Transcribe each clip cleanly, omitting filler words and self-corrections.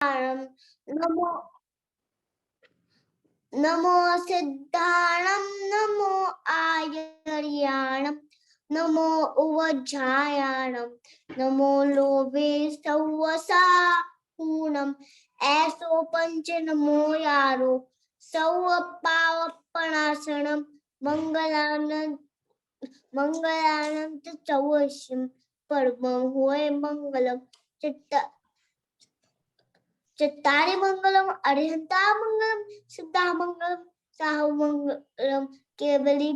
नमो नमो सिद्धाणं नमो आयर्याणं नमो उवज्झायाणं नमो लोभे सौवसाहूणं ऐसो पंच नमो यारो सौवपावपणासनं मंगलानंद चौवश्यम परमं हुए मंगलम चत्तारि मंगलम अरिहंता मंगलम सिद्धा मंगलम साहु मंगलम केवली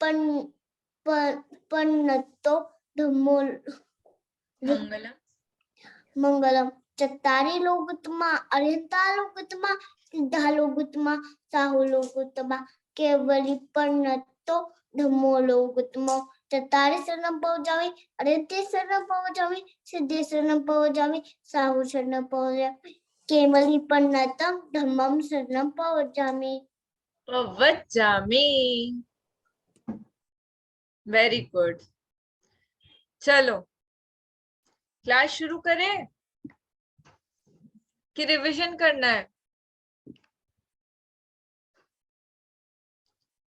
पन्नतो धम्मो मंगलम चत्तारि लोकोत्तमा अरिहंता लोकोत्तमा सिद्धा लोकोत्तमा साहु लोकोत्तमा केवली पन्नतो धम्मो लोकोत्तमा चत्तारि शरणं पहुंचावी अरिहंते शरणं पहुंचावी सिद्धे शरणं पहुंचावी साहु शरणं पहुंचावी केवली पन्नतम धम्मम शरणं पवज्जामि। Very good. चलो क्लास शुरू करें कि रिवीजन करना है?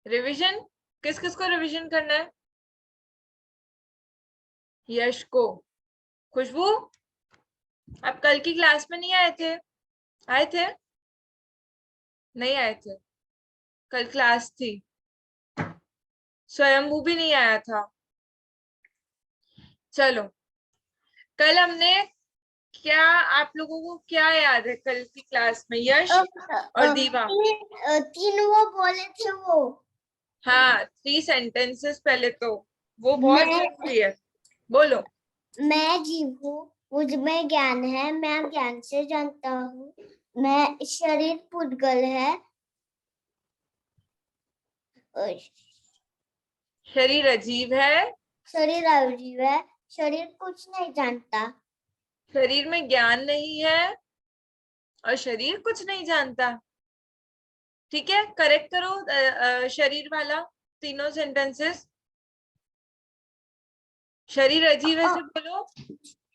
रिवीजन किस किस को रिवीजन करना है? यश को। खुशबू, आप कल की क्लास में नहीं आए थे? आए थे? नहीं आए थे, कल क्लास थी। स्वयंभू भी नहीं आया था। चलो, कल हमने क्या, आप लोगों को क्या याद है कल की क्लास में? यश और दीवा तीन वो बोले थे वो। हाँ, 3 सेंटेंसेस पहले तो वो बहुत जरूरी है। बोलो। मैं जीव हूँ, मुझ में ज्ञान है, मैं ज्ञान से जानता हूँ। मैं शरीर पुद्गल है, शरीर अजीब है, शरीर अजीब है, शरीर कुछ नहीं जानता। शरीर में ज्ञान नहीं है और शरीर कुछ नहीं जानता। ठीक है, करेक्ट करो शरीर वाला तीनों सेंटेंसेस। शरीर अजीब है से बोलो।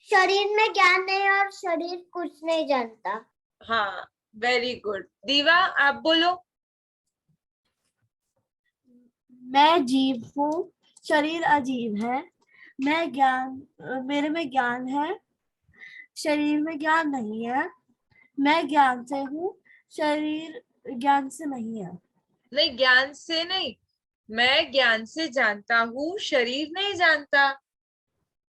शरीर में ज्ञान नहीं और शरीर कुछ नहीं जानता। हाँ, वेरी गुड। दीवा, आप बोलो। मैं जीव हूँ, शरीर अजीब है, मेरे में ज्ञान है, शरीर में ज्ञान नहीं है, मैं ज्ञान से हूँ, शरीर ज्ञान से नहीं है। नहीं, ज्ञान से नहीं, मैं ज्ञान से जानता हूँ, शरीर नहीं जानता।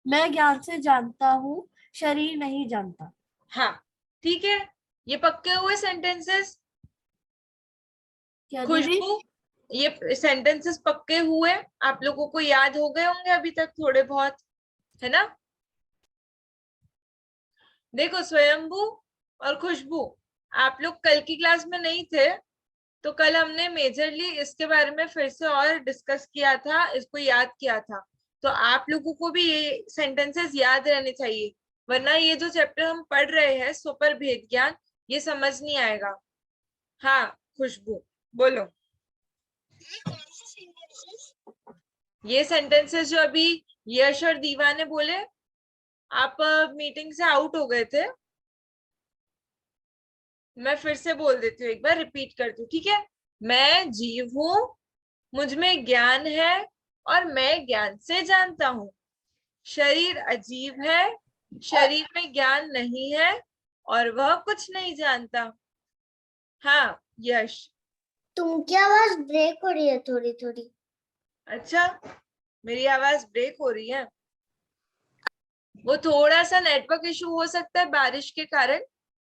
मैं ज्ञान से जानता हूँ, शरीर नहीं जानता। हाँ, ठीक है, ये पक्के हुए सेंटेंसेस। खुशबू, ये सेंटेंसेस पक्के हुए, आप लोगों को याद हो गए होंगे अभी तक थोड़े बहुत, है ना? देखो स्वयंभू और खुशबू, आप लोग कल की क्लास में नहीं थे, तो कल हमने मेजरली इसके बारे में फिर से और डिस्कस किया था, इसको याद किया था। तो आप लोगों को भी ये सेंटेंसेस याद रहने चाहिए, वरना ये जो चैप्टर हम पढ़ रहे हैं सुपर भेद ज्ञान, ये समझ नहीं आएगा। हाँ खुशबू, बोलो। ये सेंटेंसेस जो अभी यश और दीवा ने बोले, आप मीटिंग से आउट हो गए थे, मैं फिर से बोल देती हूँ, एक बार रिपीट करती हूँ, ठीक है? मैं जीव हूं, मुझ में ज्ञान है और मैं ज्ञान से जानता हूँ। शरीर अजीब है, शरीर में ज्ञान नहीं है और वह कुछ नहीं जानता। हाँ यश। तुमकी आवाज ब्रेक हो रही है थोड़ी थोड़ी। अच्छा, मेरी आवाज ब्रेक हो रही है? वो थोड़ा सा नेटवर्क इशू हो सकता है बारिश के कारण,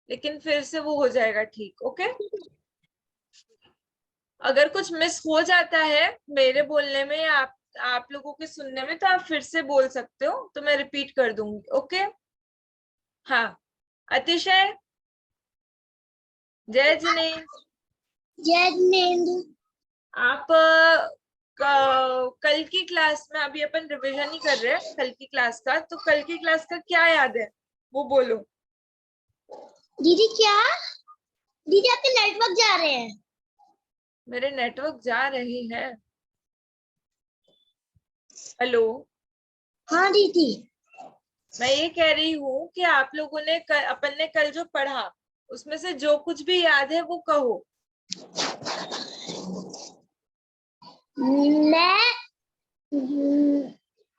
लेकिन फिर से वो हो जाएगा ठीक। ओके, अगर कुछ मिस हो जाता है मेरे बोलने में या आप लोगों के सुनने में, तो आप फिर से बोल सकते हो, तो मैं रिपीट कर दूंगी। ओके, हाँ। अतिशय, जय जिनेन्द्र। जय जिनेन्द्र। आप कल की क्लास में, अभी अपन रिवीजन ही कर रहे हैं कल की क्लास का, तो कल की क्लास का क्या याद है वो बोलो। दीदी क्या? दीदी आपके नेटवर्क जा रहे हैं। मेरे नेटवर्क जा रहे हैं? हेलो। हाँ दीदी। मैं ये कह रही हूँ कि आप लोगों ने अपन ने कल जो पढ़ा, उसमें से जो कुछ भी याद है वो कहो।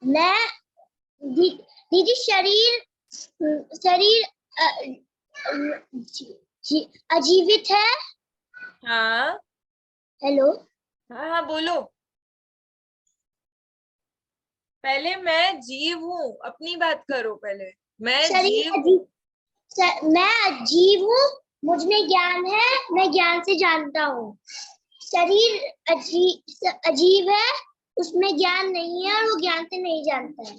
मैं दीदी शरीर शरीर अजीवित है। हाँ हेलो। हाँ हाँ बोलो। पहले मैं जीव हूँ, अपनी बात करो पहले। मैं शरीर जीव हूँ। मैं अजीब हूँ, मुझ में ज्ञान है, मैं ज्ञान से जानता हूँ। शरीर अजीब है, उसमें ज्ञान नहीं है और वो ज्ञान से नहीं जानता है।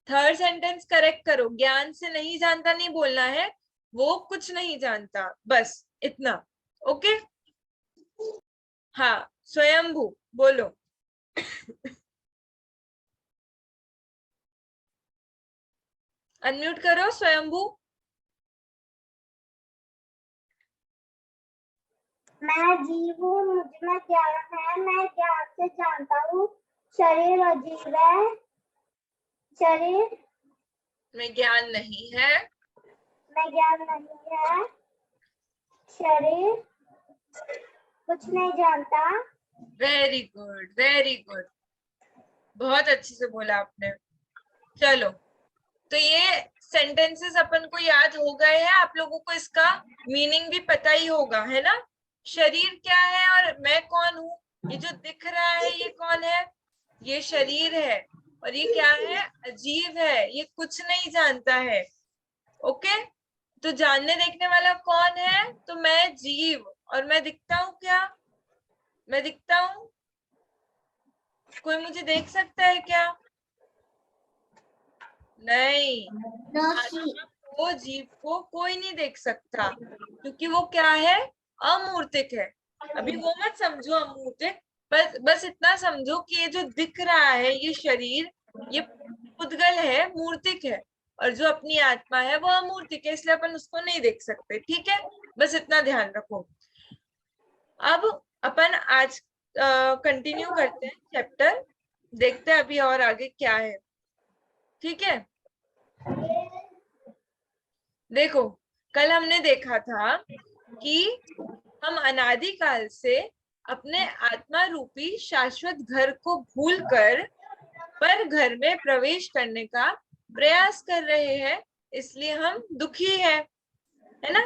थर्ड सेंटेंस करेक्ट करो, ज्ञान से नहीं जानता नहीं बोलना है, वो कुछ नहीं जानता, बस इतना। ओके हाँ स्वयंभू बोलो। अनम्यूट करो स्वयंभू। मैं जीव हूँ, मुझ में ज्ञान है, मैं ज्ञान से जानता हूँ। शरीर अजीब है, शरीर में ज्ञान नहीं है, में ज्ञान नहीं है, शरीर कुछ नहीं जानता। वेरी गुड वेरी गुड, बहुत अच्छे से बोला आपने। चलो तो ये सेंटेंसेस अपन को याद हो गए हैं, आप लोगों को इसका मीनिंग भी पता ही होगा, है ना। शरीर क्या है और मैं कौन हूँ, ये जो दिख रहा है ये कौन है, ये शरीर है। और ये क्या है, अजीब है, ये कुछ नहीं जानता है। ओके तो जानने देखने वाला कौन है, तो मैं जीव। और मैं दिखता हूँ क्या, मैं दिखता हूँ, कोई मुझे देख सकता है क्या, नहीं। आत्मा को, जीव को कोई नहीं देख सकता, क्योंकि वो क्या है, अमूर्तिक है। अभी वो मत समझो अमूर्तिक, बस इतना समझो कि ये जो दिख रहा है ये शरीर, ये पुद्गल है, मूर्तिक है। और जो अपनी आत्मा है वो अमूर्तिक है, इसलिए अपन उसको नहीं देख सकते, ठीक है। बस इतना ध्यान रखो। अब अपन आज कंटिन्यू करते हैं चैप्टर, देखते हैं अभी और आगे क्या है, ठीक है। देखो कल हमने देखा था कि हम अनादिकाल से अपने आत्मा रूपी शाश्वत घर को भूलकर पर घर में प्रवेश करने का प्रयास कर रहे हैं, इसलिए हम दुखी है ना।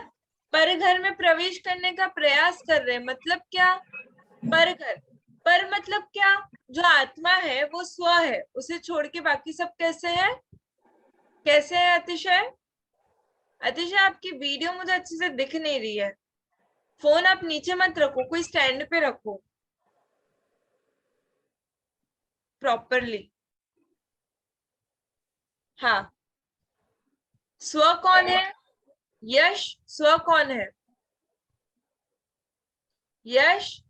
पर घर में प्रवेश करने का प्रयास कर रहे हैं मतलब क्या, पर घर, पर मतलब क्या, जो आत्मा है वो स्व है, उसे छोड़ के बाकी सब कैसे है, कैसे है अतिशय। अतिशय आपकी वीडियो मुझे अच्छे से दिख नहीं रही है, फोन आप नीचे मत रखो, कोई स्टैंड पे रखो प्रॉपरली। हाँ स्व कौन है, यश स्व कौन है, यश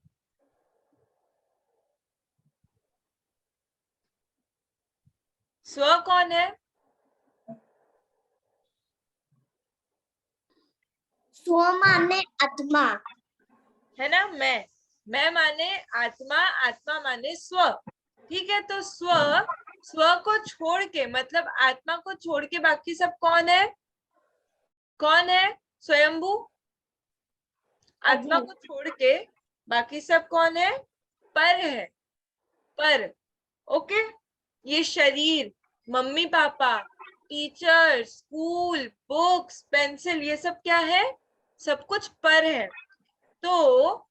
स्व कौन है, स्व माने आत्मा, है ना। मैं माने आत्मा, आत्मा माने स्व, ठीक है। तो स्व, स्व को छोड़ के मतलब आत्मा को छोड़ के बाकी सब कौन है, कौन है स्वयंभू, आत्मा को छोड़ के बाकी सब कौन है, पर है, पर। ओके ये शरीर, mummy papa, teacher, school, books, pencil, ये सब क्या है, सब कुछ पर है। तो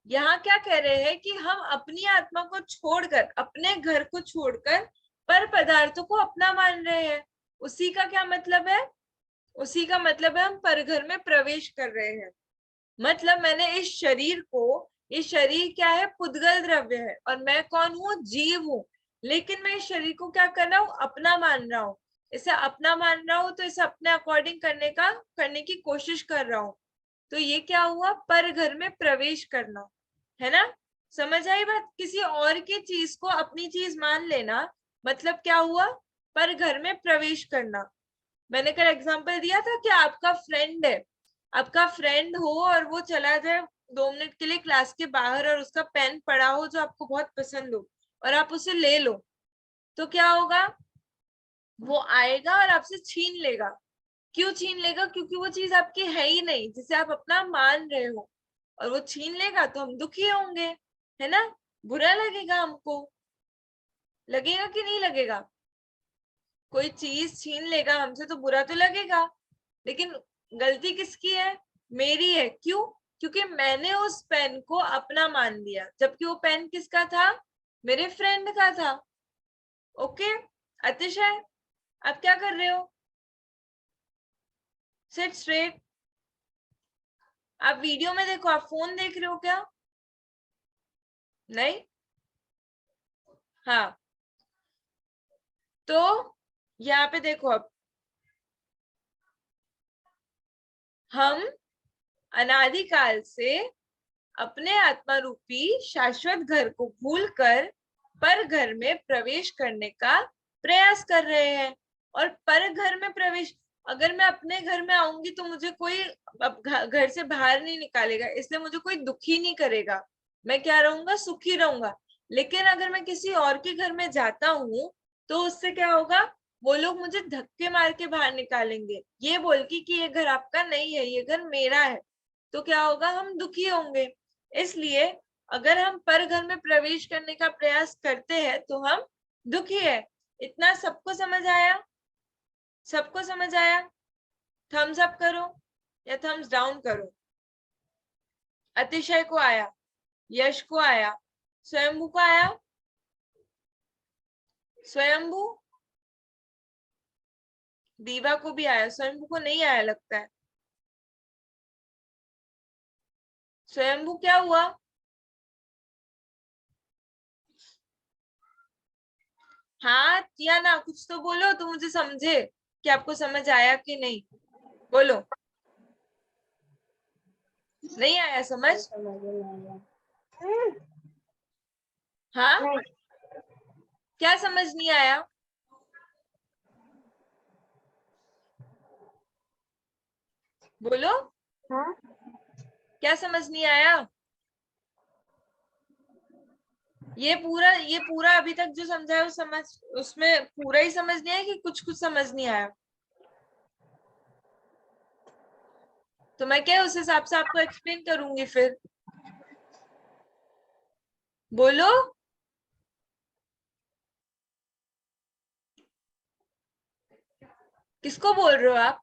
यहाँ क्या कह रहे हैं कि हम अपनी आत्मा को छोड़कर, अपने घर को छोड़कर पर पदार्थों को अपना मान रहे हैं। उसी का क्या मतलब है, उसी का मतलब है हम पर घर में प्रवेश कर रहे हैं। मतलब मैंने इस शरीर को, ये शरीर क्या है, पुद्गल द्रव्य है, और मैं कौन हूँ, जीव हूँ। लेकिन मैं इस शरीर को क्या कर रहा हूँ, अपना मान रहा हूँ। इसे अपना मान रहा हूँ तो इसे अपने अकॉर्डिंग करने की कोशिश कर रहा हूँ। तो ये क्या हुआ, पर घर में प्रवेश करना, है ना। समझ आई बात, किसी और की चीज को अपनी चीज मान लेना मतलब क्या हुआ, पर घर में प्रवेश करना। मैंने कल एग्जांपल दिया था कि आपका फ्रेंड है, आपका फ्रेंड हो और वो चला जाए 2 मिनट के लिए क्लास के बाहर और उसका पेन पड़ा हो जो आपको बहुत पसंद हो और आप उसे ले लो, तो क्या होगा, वो आएगा और आपसे छीन लेगा, क्यों छीन लेगा? क्योंकि वो चीज आपकी है ही नहीं, जिसे आप अपना मान रहे हो, और वो छीन लेगा तो हम दुखी होंगे, है ना? बुरा लगेगा हमको, लगेगा कि नहीं लगेगा? कोई चीज छीन लेगा हमसे तो बुरा तो लगेगा, लेकिन गलती किसकी है? मेरी है। क्यों? क्योंकि मैंने उस पेन को अपना मान लिया, जबकि वो पेन किसका था? मेरे फ्रेंड का था। ओके अतिशय, आप क्या कर रहे हो? Seat straight. आप वीडियो में देखो, आप फोन देख रहे हो क्या? नहीं? हाँ, तो यहाँ पे देखो, अब हम अनादिकाल से अपने आत्मा रूपी शाश्वत घर को भूलकर पर घर में प्रवेश करने का प्रयास कर रहे हैं। और पर घर में प्रवेश, अगर मैं अपने घर में आऊंगी तो मुझे कोई अब घर से बाहर नहीं निकालेगा, इसलिए मुझे कोई दुखी नहीं करेगा, मैं क्या रहूंगा? सुखी रहूंगा। लेकिन अगर मैं किसी और के घर में जाता हूँ तो उससे क्या होगा? वो लोग मुझे धक्के मार के बाहर निकालेंगे, ये बोल के कि ये घर आपका नहीं है, ये घर मेरा है। तो क्या होगा? हम दुखी होंगे। इसलिए अगर हम पर घर में प्रवेश करने का प्रयास करते हैं तो हम दुखी है। इतना सबको समझ आया? सबको समझ आया? थम्स अप करो या थम्स डाउन करो। अतिशय को आया, यश को आया, स्वयंभू को आया? स्वयंभू, दीवा को भी आया, स्वयंभू को नहीं आया लगता है। स्वयंभू क्या हुआ? हाँ या ना, कुछ तो बोलो तो मुझे समझे कि आपको समझ आया कि नहीं। बोलो। नहीं आया समझ? हाँ, क्या समझ नहीं आया? बोलो, हाँ, क्या समझ नहीं आया? ये पूरा अभी तक जो समझा है वो समझ, उसमें पूरा ही समझ नहीं आया कि कुछ कुछ समझ नहीं आया? तो मैं क्या उस हिसाब से आपको एक्सप्लेन करूंगी फिर। बोलो। किसको बोल रहे हो आप?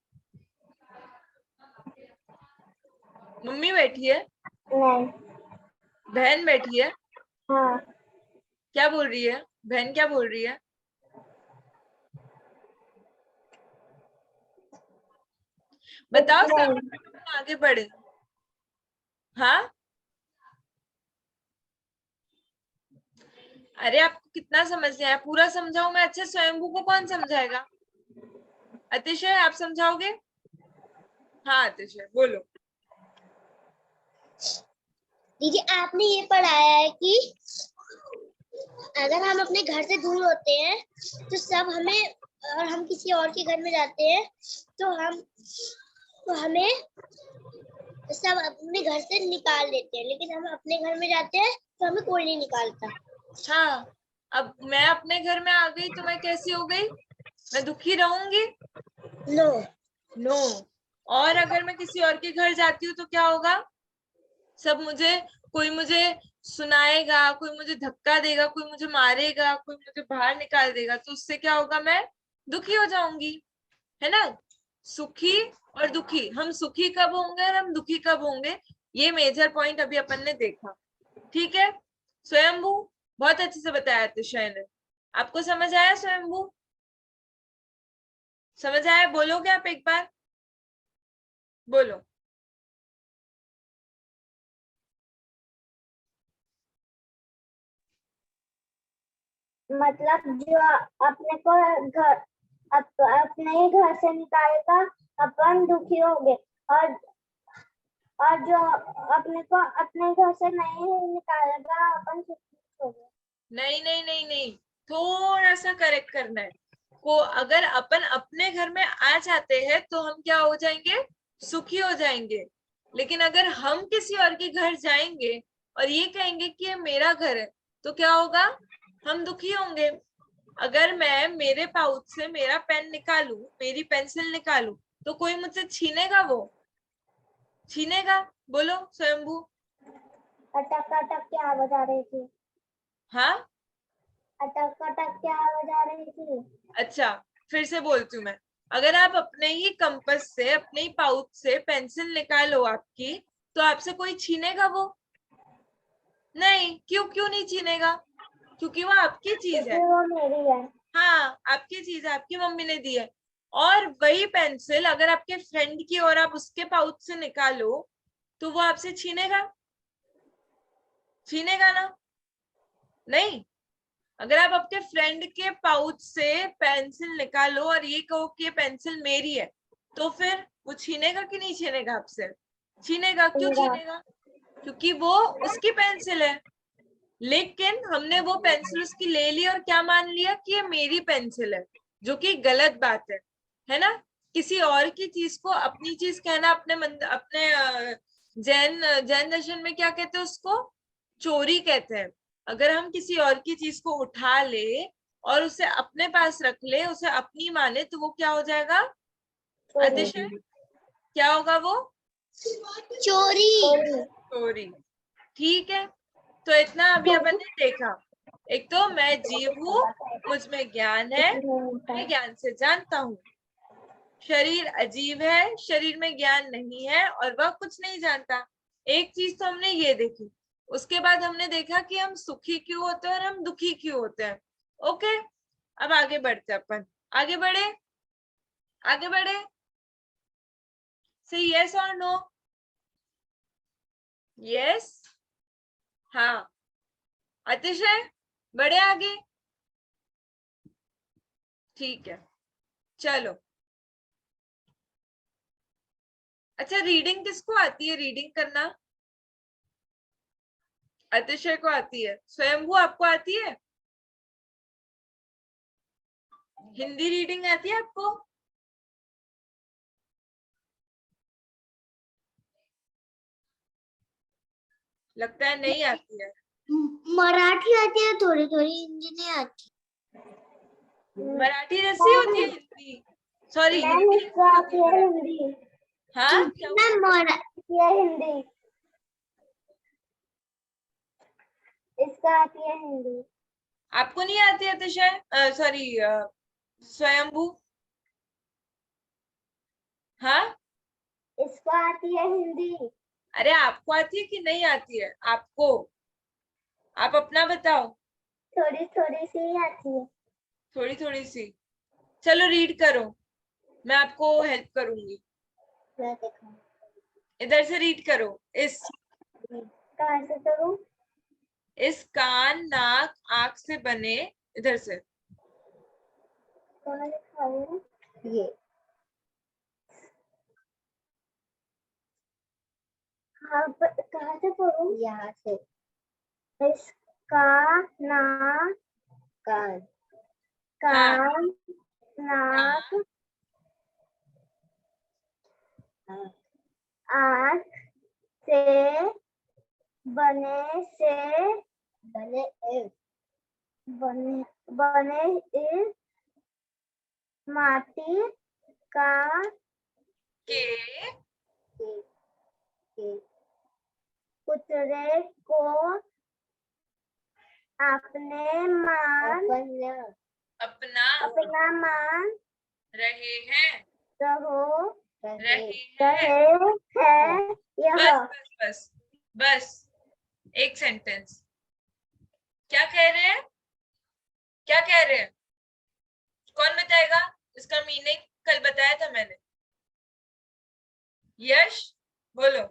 मम्मी बैठी है? नहीं, बहन बैठी है? हाँ, क्या बोल रही है बहन? क्या बोल रही है? बताओ, सब नहीं, आगे बढ़े। हाँ, अरे आपको कितना समझ नहीं आया? पूरा समझाऊं मैं? अच्छे स्वयंभू को कौन समझाएगा? अतिशय, आप समझाओगे? हाँ अतिशय बोलो। दीदी आपने ये पढ़ाया है कि अगर हम अपने घर से दूर होते हैं तो सब हमें, और हम किसी और के घर में जाते हैं तो हमें सब अपने घर से निकाल देते हैं, लेकिन हम अपने घर में जाते हैं तो हमें कोई नहीं निकालता। हाँ, अब मैं अपने घर में आ गई तो मैं कैसी हो गई? मैं दुखी रहूंगी? No, no. और अगर मैं किसी और के घर जाती हूँ तो क्या होगा? सब मुझे, कोई मुझे सुनाएगा, कोई मुझे धक्का देगा, कोई मुझे मारेगा, कोई मुझे बाहर निकाल देगा, तो उससे क्या होगा? मैं दुखी हो जाऊंगी, है ना? सुखी और दुखी, हम सुखी कब होंगे और हम दुखी कब होंगे, ये मेजर पॉइंट अभी अपन ने देखा। ठीक है स्वयंभू, बहुत अच्छे से बताया अतिशय ने। आपको समझ आया स्वयंभू? समझ आया? बोलोगे आप एक बार? बोलो। मतलब जो अपने को घर अपने ही घर से निकालेगा अपन दुखी होंगे, और जो अपने को अपने घर से नहीं निकालेगा अपन सुखी होंगे। नहीं नहीं नहीं नहीं, थोड़ा सा करेक्ट करना है को। अगर अपन अपने घर में आ जाते हैं तो हम क्या हो जाएंगे? सुखी हो जाएंगे। लेकिन अगर हम किसी और के घर जाएंगे और ये कहेंगे कि ये मेरा घर है, तो क्या होगा? हम दुखी होंगे। अगर मैं मेरे पाउच से मेरा पेन निकालूं, मेरी पेंसिल निकालूं तो कोई मुझसे छीनेगा, वो छीनेगा? बोलो स्वयंभू। अटक अटक की आवाज आ रही थी। हाँ, अटक अटक की आवाज आ रही थी। अच्छा, फिर से बोलती हूँ मैं। अगर आप अपने ही कंपास से, अपने ही पाउच से पेंसिल निकालो आपकी, तो आपसे कोई छीनेगा वो? नहीं। क्यों क्यों नहीं छीनेगा? क्योंकि वो आपकी चीज है। क्योंकि वो मेरी है। हाँ, आपकी चीज है, आपकी मम्मी ने दी है। और वही पेंसिल अगर आपके फ्रेंड की और आप उसके पाउच से निकालो, तो वो आपसे छीनेगा? छीनेगा ना? नहीं। अगर आप अपने फ्रेंड के पाउच से पेंसिल निकालो और ये कहो कि ये पेंसिल मेरी है, तो फिर वो छीनेगा कि नहीं छीनेगा आपसे? छीनेगा। क्यों छीनेगा? क्योंकि वो उसकी पेंसिल है। लेकिन हमने वो पेंसिल उसकी ले ली और क्या मान लिया कि ये मेरी पेंसिल है, जो कि गलत बात है ना? किसी और की चीज को अपनी चीज कहना, अपने जैन जैन दर्शन में क्या कहते हैं उसको? चोरी कहते हैं। अगर हम किसी और की चीज को उठा ले और उसे अपने पास रख ले, उसे अपनी माने, तो वो क्या हो जाएगा अतिशय? क्या होगा वो? चोरी। चोरी। ठीक है, तो इतना अभी अपन ने देखा। एक तो मैं जीव हूँ, मुझ में ज्ञान है, मैं ज्ञान से जानता हूँ। शरीर अजीब है, शरीर में ज्ञान नहीं है और वह कुछ नहीं जानता। एक चीज तो हमने ये देखी। उसके बाद हमने देखा कि हम सुखी क्यों होते हैं और हम दुखी क्यों होते हैं। ओके, अब आगे बढ़ते हैं अपन। आगे बढ़े, आगे बढ़े। से यस और नो? यस, हाँ। अतिशय, बढ़े आगे। ठीक है, चलो। अच्छा, रीडिंग किसको आती है? रीडिंग करना अतिशय को आती है। स्वयंभू आपको आती है? हिंदी रीडिंग आती है आपको? लगता है नहीं आती है। मराठी आती है थोड़ी थोड़ी, हिंदी नहीं आती। मराठी जैसी होती है हिंदी? सॉरी, हिंदी जैसी होती है मराठी। हिंदी। हाँ, क्या हुआ? मराठी है हिंदी। इसका आती है हिंदी। आपको नहीं आती अतिशय? सॉरी, स्वयंभू। हाँ, इसको आती है हिंदी। अरे आपको आती है कि नहीं आती है आपको? आप अपना बताओ। थोड़ी थोड़ी सी आती है। थोड़ी थोड़ी सी। चलो रीड करो, मैं आपको हेल्प करूंगी। मैं दिखाऊं। इधर से रीड करो। कहाँ से करूं? इस कान नाक आंख से बने, इधर से। कहाँ दिखाऊं? ये कहाँ से करूं? यहाँ से। इसका नाक, कान, हाँ, कान, नाक, आँख से बने, बने बने इस माटी का के पुतले को अपना मान रहे हैं, रहे रहे हैं। हैं यह। बस बस बस बस, एक सेंटेंस। क्या कह रहे हैं? क्या कह रहे हैं? कौन बताएगा? इसका मीनिंग कल बताया था मैंने। यश, बोलो।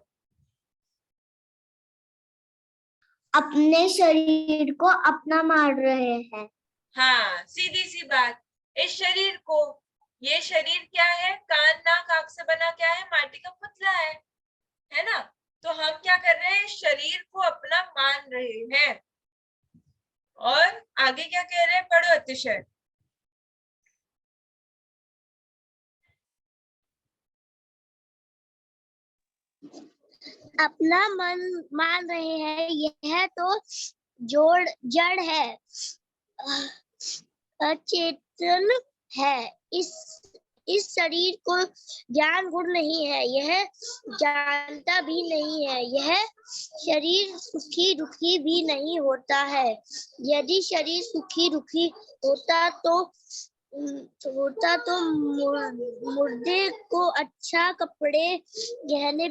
अपने शरीर को अपना मान रहे हैं। हाँ, सीधी सी बात। इस शरीर को, ये शरीर क्या है? कान नाक आंख से बना क्या है? माटी का पुतला है ना? तो हम क्या कर रहे हैं? शरीर को अपना मान रहे हैं। और आगे क्या कह रहे हैं? पढ़ो अतिशय। अपना मन मान रहे हैं, यह तो जड़ है, अचेतन है। इस शरीर को ज्ञान गुण नहीं है, यह जानता भी नहीं है। यह शरीर सुखी दुखी भी नहीं होता है। यदि शरीर सुखी दुखी होता तो मुर्दे को अच्छा कपड़े गहने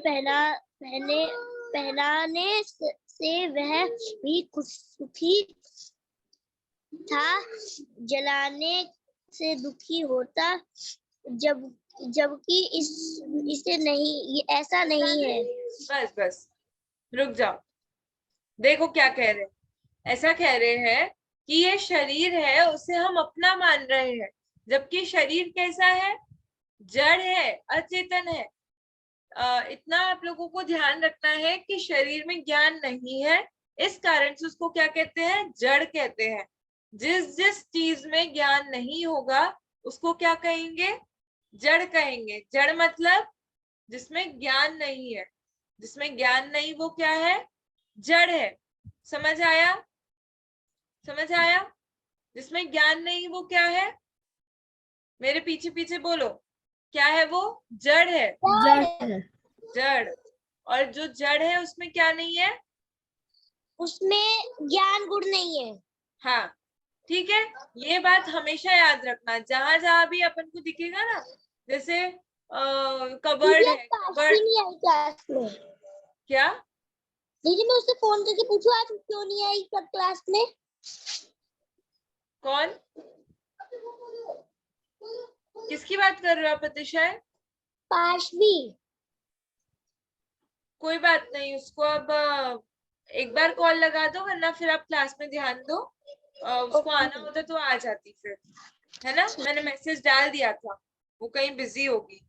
पहनाने से वह भी सुखी था, जलाने से दुखी होता, जबकि इसे नहीं, ऐसा नहीं है। बस बस रुक जाओ, देखो क्या कह रहे हैं। ऐसा कह रहे हैं कि ये शरीर है उसे हम अपना मान रहे हैं, जबकि शरीर कैसा है, जड़ है, अचेतन है। इतना आप लोगों को ध्यान रखना है कि शरीर में ज्ञान नहीं है, इस कारण से उसको क्या कहते हैं, जड़ कहते हैं। जिस जिस चीज में ज्ञान नहीं होगा उसको क्या कहेंगे, जड़ कहेंगे। जड़ मतलब जिसमें ज्ञान नहीं है, जिसमें ज्ञान नहीं वो क्या है, जड़ है। समझ आया, समझ आया? जिसमें ज्ञान नहीं वो क्या है, मेरे पीछे पीछे बोलो, क्या है वो, जड़ है। जड़। और जो जड़ है उसमें क्या नहीं है, उसमें ज्ञान गुण नहीं है। हाँ ठीक है, ये बात हमेशा याद रखना। जहां जहां भी अपन को दिखेगा ना, जैसे कबर्ड है, कबर्ड नहीं आई क्लास में। क्या, दीदी मैं उससे फोन करके पूछूं आज क्यों नहीं आई क्लास में। कौन, किसकी बात कर रहे हो आप अतिशय? पाशवी। कोई बात नहीं, उसको अब एक बार कॉल लगा दो, वरना फिर आप क्लास में ध्यान दो। उसको आना होता तो आ जाती फिर, है ना। मैंने मैसेज डाल दिया था, वो कहीं बिजी होगी।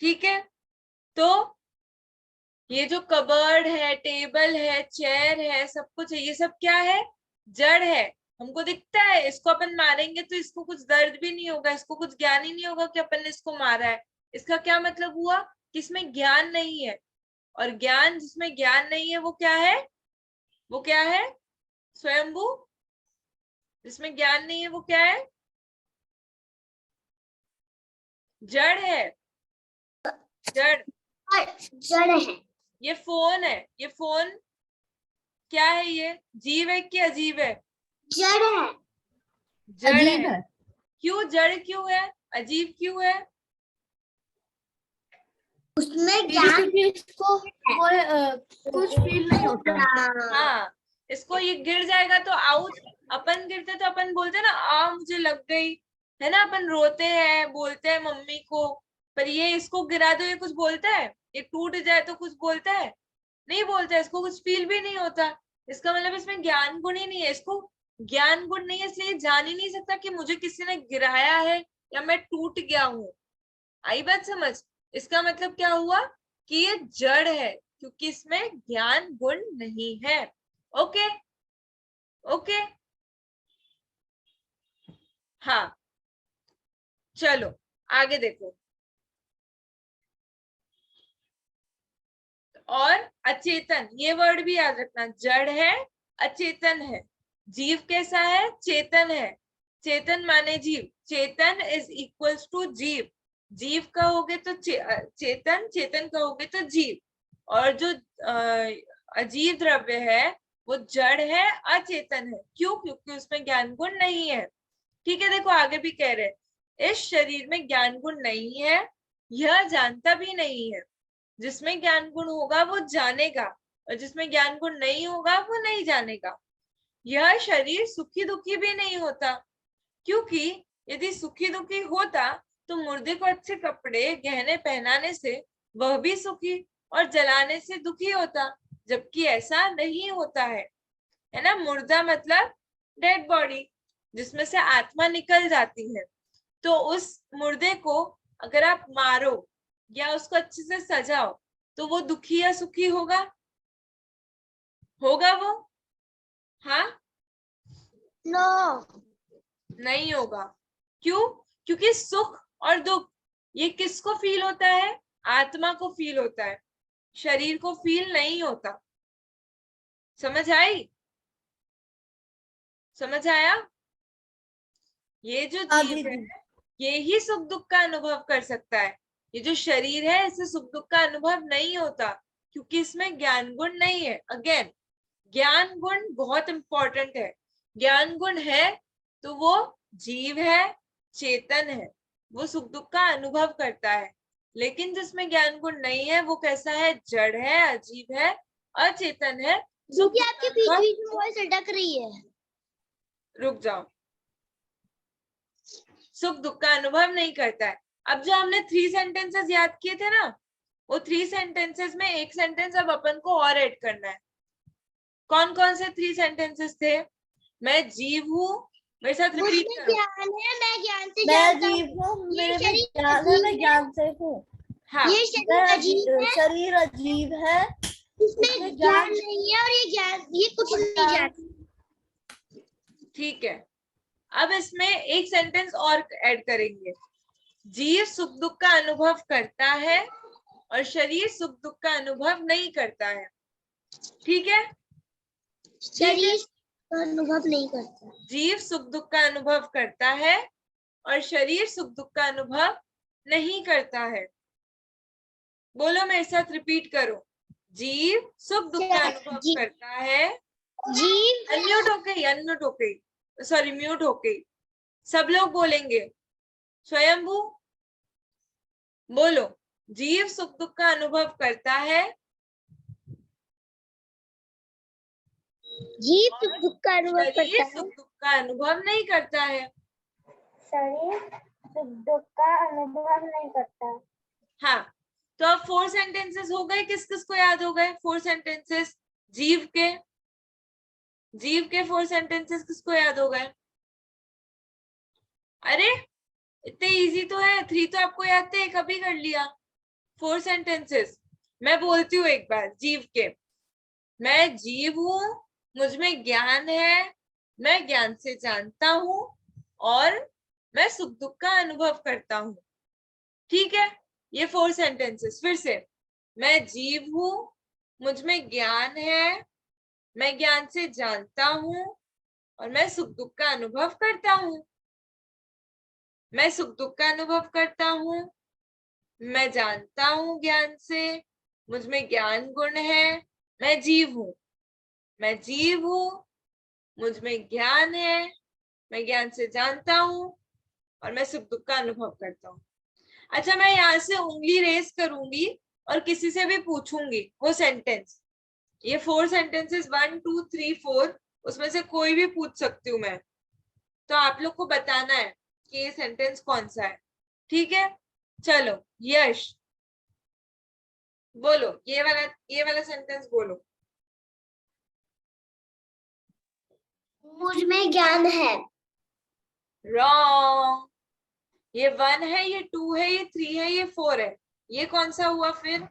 ठीक है, तो ये जो कबर्ड है, टेबल है, चेयर है, सब कुछ है, ये सब क्या है, जड़ है। हमको दिखता है, इसको अपन मारेंगे तो इसको कुछ दर्द भी नहीं होगा, इसको कुछ ज्ञान ही नहीं होगा कि अपन ने इसको मारा है। इसका क्या मतलब हुआ कि इसमें ज्ञान नहीं है। और ज्ञान, जिसमें ज्ञान नहीं है वो क्या है, वो क्या है, स्वयंभू। जिसमें ज्ञान नहीं है वो क्या है, जड़ है, जड़। जड़ है। ये फोन है, ये फोन क्या है, ये जीव है कि अजीब है, जड़ है। जड़ अजीब है। है। क्यों जड़, क्यों है, अजीब क्यों है? उसमें क्योंकि इसको वो कुछ फील नहीं होता। हाँ, इसको ये गिर जाएगा तो आउच, अपन गिरते तो अपन बोलते हैं ना, मुझे लग गई, है ना। अपन रोते हैं, बोलते हैं मम्मी को, पर ये इसको गिरा दो, ये कुछ बोलता है, ये टूट जाए तो कुछ बोलता है, नहीं बोलता है, इसको कुछ फील भी नहीं होता। इसका मतलब इसमें ज्ञान गुण ही नहीं है। इसको ज्ञान गुण नहीं है, इसलिए जान ही नहीं सकता कि मुझे किसी ने गिराया है या मैं टूट गया हूं। आई बात समझ? इसका मतलब क्या हुआ कि ये जड़ है, क्योंकि इसमें ज्ञान गुण नहीं है। ओके, ओके, हाँ, चलो आगे देखो। और अचेतन, ये वर्ड भी याद रखना, जड़ है, अचेतन है। जीव कैसा है, चेतन है। चेतन माने जीव, चेतन इज इक्वल्स टू जीव। जीव कहोगे तो चेतन, चेतन कहोगे तो जीव। और जो अजीव द्रव्य है वो जड़ है, अचेतन है। क्यों? क्योंकि उसमें ज्ञान गुण नहीं है। ठीक है, देखो आगे भी कह रहे हैं, इस शरीर में ज्ञान गुण नहीं है, यह जानता भी नहीं है। जिसमें ज्ञान गुण होगा वो जानेगा, और जिसमें ज्ञान गुण नहीं होगा वो नहीं जानेगा। यह शरीर सुखी दुखी भी नहीं होता, क्योंकि यदि सुखी दुखी होता तो मुर्दे को अच्छे कपड़े गहने पहनाने से वह भी सुखी और जलाने से दुखी होता, जबकि ऐसा नहीं होता है ना। मुर्दा मतलब डेड बॉडी, जिसमें से आत्मा निकल जाती है। तो उस मुर्दे को अगर आप मारो या उसको अच्छे से सजाओ तो वो दुखी या सुखी होगा, होगा वो, हाँ, नो, नहीं होगा। क्यों? क्योंकि सुख और दुख ये किसको फील होता है, आत्मा को फील होता है, शरीर को फील नहीं होता। समझ आई, समझ आया? ये जो जीव है, ये ही सुख दुख का अनुभव कर सकता है। ये जो शरीर है इसे सुख दुख का अनुभव नहीं होता, क्योंकि इसमें ज्ञान गुण नहीं है। अगेन, ज्ञान गुण बहुत इंपॉर्टेंट है। ज्ञान गुण है तो वो जीव है, चेतन है, वो सुख दुख का अनुभव करता है। लेकिन जिसमें ज्ञान गुण नहीं है वो कैसा है? जड़ है, अजीब है, अचेतन है। क्योंकि आपके बीच बीच में वॉइस अटक रही है। रुक जाओ। सुख दुख का अनुभव नहीं करता है। अब जो हमने 3 सेंटेंसेस याद किए थे ना, वो 3 सेंटेंसेस में एक सेंटेंस अब अपन को और ऐड करना है। कौन कौन से 3 सेंटेंसेस थे? मैं जीव हूँ, मेरे साथ रिपीट मुझमें करो। ज्ञान है, मैं ज्ञान से मैं जानता जीव हूँ। हूँ, ये मेरे में शरीर ज्ञान है, मैं अजीब ज्ञान से हूँ। हाँ, ये शरीर अजीब है, शरीर अजीब है, इसमें ज्ञान नहीं है, और ये कुछ नहीं जानता। ठीक है। अब इसमें एक सेंटेंस और ऐड करेंगे। जीव सुख दुख का अनुभव करता है और शरीर सुख दुख का अनुभव नहीं करता है। ठीक है? शरीर का अनुभव नहीं करता। जीव सुख दुख का अनुभव करता है और शरीर सुख दुख का अनुभव नहीं करता है। बोलो, मेरे साथ रिपीट करो। जीव सुख दुख का अनुभव करता है। जीव अनम्यूट हो गई, सॉरी म्यूट हो गई। सब लोग बोलेंगे। स्वयंभू बोलो, जीव सुख दुख का अनुभव करता है, जीव सुख दुख का अनुभव करता शरीर है, सुख दुख का अनुभव नहीं करता है। शरीर सुख दुख का अनुभव नहीं करता। हाँ, तो अब 4 सेंटेंसेस हो गए। किस किस को याद हो गए 4 सेंटेंसेस? जीव के 4 सेंटेंसेस किसको याद हो गए? अरे इतने इजी तो है। 3 तो आपको याद थे, कभी कर लिया। 4 सेंटेंसेस मैं बोलती हूँ एक बार। जीव के, मैं जीव हूँ, मुझमें ज्ञान है, मैं ज्ञान से जानता हूँ और मैं सुख दुख का अनुभव करता हूँ। ठीक है? ये 4 सेंटेंसेस फिर से। मैं जीव हूँ, मुझमें ज्ञान है, मैं ज्ञान से जानता हूँ और मैं सुख दुख का अनुभव करता हूँ। मैं सुख दुख का अनुभव करता हूँ, मैं जानता हूँ ज्ञान से, मुझमें ज्ञान गुण है, मैं जीव हूँ। मैं जीव हूँ, मुझमें ज्ञान है, मैं ज्ञान से जानता हूँ और मैं सुख दुख का अनुभव करता हूँ। अच्छा, मैं यहाँ से उंगली रेस करूंगी और किसी से भी पूछूंगी वो सेंटेंस। ये 4 सेंटेंसेस 1 2 3 4, उसमें से कोई भी पूछ सकती हूँ मैं। तो आप लोग को बताना है कि ये सेंटेंस कौन सा है। ठीक है? चलो यश बोलो, ये वाला सेंटेंस बोलो। मुझ में ज्ञान है। रॉन्ग। ये 1 है, ये 2 है, ये 3 है, ये 4 है। ये कौन सा हुआ फिर?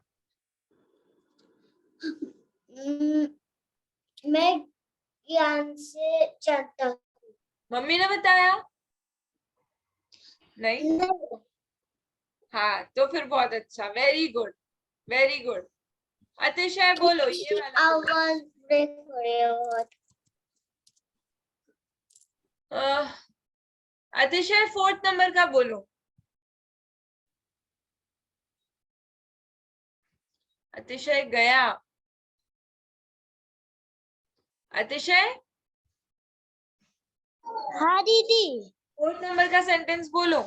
मैं ज्ञान से जानता हूँ। मम्मी ने बताया? नहीं? नहीं। हाँ, तो फिर बहुत अच्छा। Very good, very good. अतिशय बोलो, ये वाला बोलो। आवाज ब्रेक हो रही है बहुत। अतिशय 4th नंबर का बोलो। अतिशय गया। अतिशय हाँ दीदी। 4th नंबर का सेंटेंस बोलो।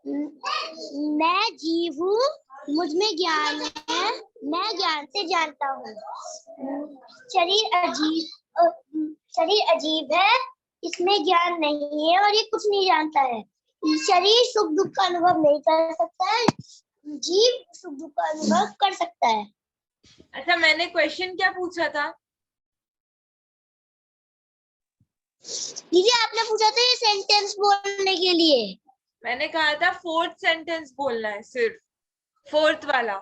मैं जीव हूँ, मुझ में ज्ञान है, मैं ज्ञान से जानता हूँ। शरीर अजीब है, इसमें ज्ञान नहीं है और ये कुछ नहीं जानता है। शरीर सुख दुख का अनुभव नहीं कर सकता है, जीव सुख दुख का अनुभव कर सकता है। अच्छा, मैंने क्वेश्चन क्या पूछा था? दीदी आपने पूछा था ये सेंटेंस बोलने के लिए। मैंने कहा था 4th सेंटेंस बोलना है, सिर्फ 4th वाला।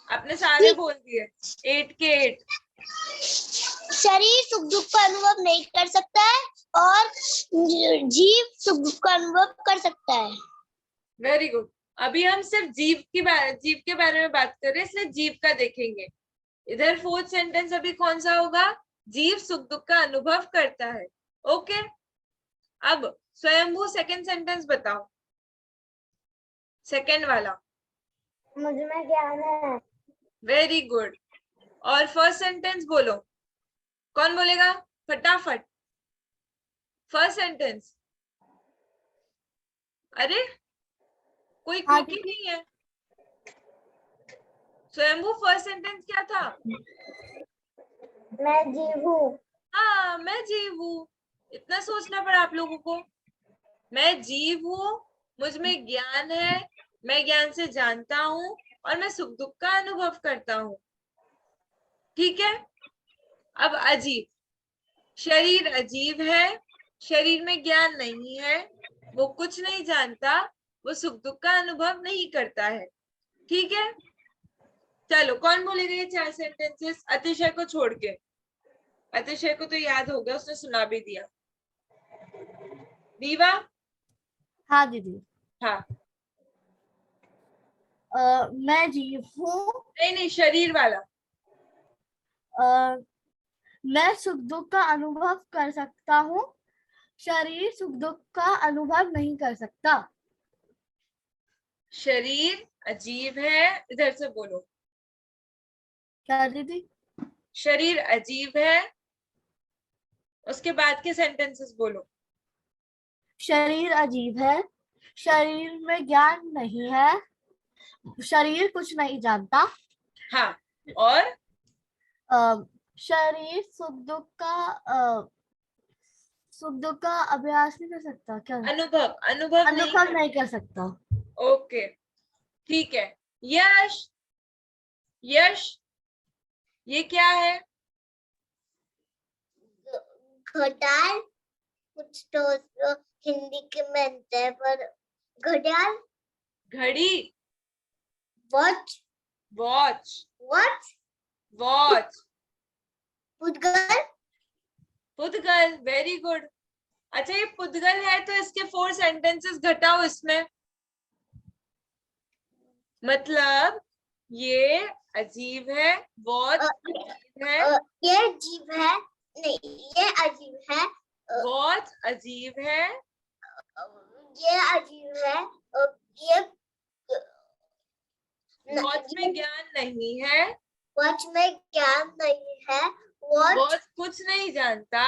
आपने सारे बोल दिए, 8 के 8। शरीर सुख दुख का अनुभव नहीं कर सकता है और जीव सुख दुख का अनुभव कर सकता है। Very good. अभी हम सिर्फ जीव के बारे में बात कर रहे हैं, इसलिए जीव का देखेंगे। इधर 4th सेंटेंस अभी कौन सा होगा? जीव सुख दुख का अनुभव करता है। ओके, अब स्वयंभू सेकंड सेंटेंस बताओ, सेकंड वाला। मुझ में ज्ञान है। Very good. और फर्स्ट सेंटेंस बोलो, कौन बोलेगा फटाफट? फर्स्ट सेंटेंस, अरे कोई हाँ क्विक ही नहीं है। स्वयंभू फर्स्ट सेंटेंस क्या था? मैं जीव हूँ। हाँ, मैं जीव हूँ। इतना सोचना पड़ा आप लोगों को। मैं जीव हूँ, मुझ में ज्ञान है, मैं ज्ञान से जानता हूँ और मैं सुख दुख का अनुभव करता हूँ। ठीक है। अब अजीब, शरीर अजीब है, शरीर में ज्ञान नहीं है, वो कुछ नहीं जानता, वो सुख दुख का अनुभव नहीं करता है। ठीक है। चलो, कौन बोलेगा ये 4 सेंटेंसेस अतिशय को छोड़ के? अतिशय को तो याद हो गया, उसने सुना भी दिया। दीवा? हाँ दीदी। हाँ। मैं जीव हूँ। नहीं नहीं, शरीर वाला। मैं सुख दुख का अनुभव कर सकता हूँ, शरीर सुख दुख का अनुभव नहीं कर सकता। शरीर अजीब है, इधर से बोलो। क्या दीदी? शरीर अजीब है, उसके बाद के सेंटेंसेस बोलो। शरीर अजीब है, शरीर में ज्ञान नहीं है, शरीर कुछ नहीं जानता, हाँ, और शरीर सुख दुख का अभ्यास नहीं कर सकता। क्या? अनुभव, अनुभव नहीं अनुभव कर। नहीं कर सकता। ओके, ठीक है। यश, यश ये क्या है? घड़ियाल, कुछ तो हिंदी के में अंतर है, पर घड़ियाल। घड़ी। वॉच। वॉच। वॉच। वॉच। पुद्गल। पुद्गल, वेरी गुड। अच्छा, ये पुद्गल है तो इसके 4 सेंटेंसेस घटाओ इसमें। मतलब ये अजीब है, वॉच अजीब है, ये जीव है, नहीं ये अजीब है, वॉच अजीब है, ये अजीब है, ये वॉच में ज्ञान नहीं है, वॉच में ज्ञान नहीं है, वॉच वॉच कुछ नहीं जानता,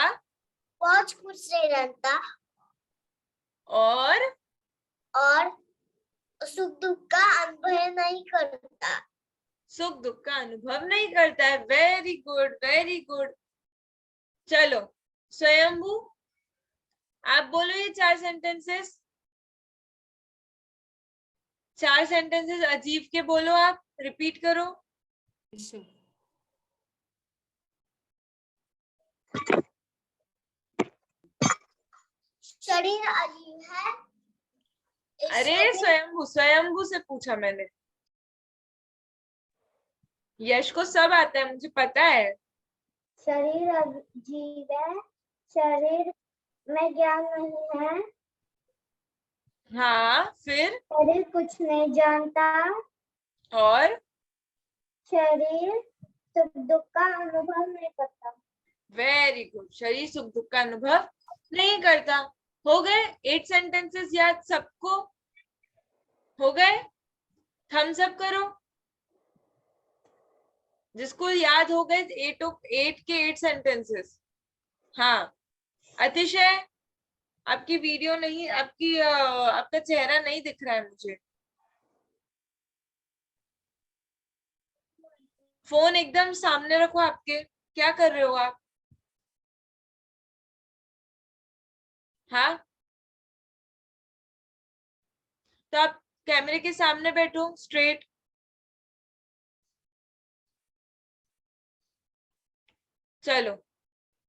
वॉच कुछ नहीं जानता, और सुख दुख का अनुभव नहीं करता। सुख दुख का अनुभव नहीं करता है। Very good, very good. चलो स्वयंभू, आप बोलो ये 4 सेंटेंसेस। 4 सेंटेंसेस अजीब के बोलो, आप रिपीट करो। शरीर अजीब है। अरे स्वयंभू, स्वयंभू से पूछा मैंने। यश को सब आता है, मुझे पता है। शरीर अजीब है, शरीर में ज्ञान नहीं है, हाँ, फिर? शरीर कुछ नहीं जानता, और? शरीर सुख दुख का अनुभव नहीं करता। वेरी गुड, शरीर सुख दुख का अनुभव नहीं करता। हो गए 8 सेंटेंसेस याद सबको? हो गए? थम्स अप करो जिसको याद हो गए 8 के 8 सेंटेंसेस। हाँ, अतिशय आपकी वीडियो नहीं, आपका चेहरा नहीं दिख रहा है मुझे। फोन एकदम सामने रखो आपके, क्या कर रहे हो आप? हाँ, तो आप कैमरे के सामने बैठो स्ट्रेट। चलो